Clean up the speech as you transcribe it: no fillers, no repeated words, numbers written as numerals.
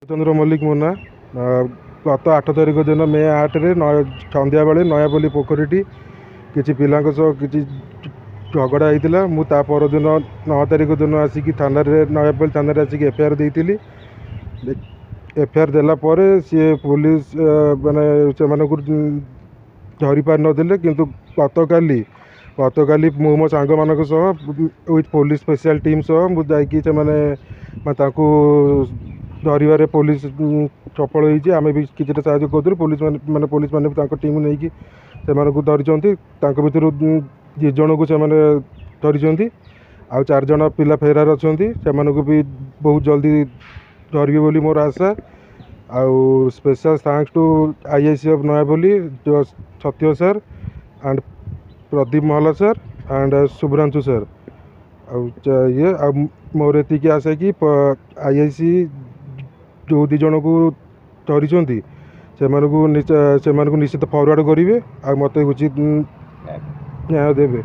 चंद्र मल्लिक मो ना गत 8 तारिख दिन मे 8 संध्या बेले नयापल्ली पोखरी किसी पिला कि झगड़ा होता मुझा परदिन 9 तारिख दिन आसिक थाना नयापल्ली थाना आसिक एफआईआर देती। एफआईआर देलापर सी पुलिस माने से धरी पार नथिले किंतु गतकाली मो सांग मानक विथ पुलिस स्पेशल टीम सह मुझे धरवे पुलिस सफल होती आम भी किसी साहय करूँ पुलिस माने पुलिस माने टीम नहीं से धरी भर 2 जन को धरी आउ 4 जन पिला फेरार अच्छा से भी बहुत जल्दी धरवे बोली मोर आशा। आउ special thanks to IIC of Nayapalli Satya sir and Pradeep महला सर एंड शुभ्रांशु सर। ये मोर ये आशा कि आईआईसी जो 2 जन को धरी से निश्चित फरवर्ड करेंगे आ मत उचित न्याय देवे।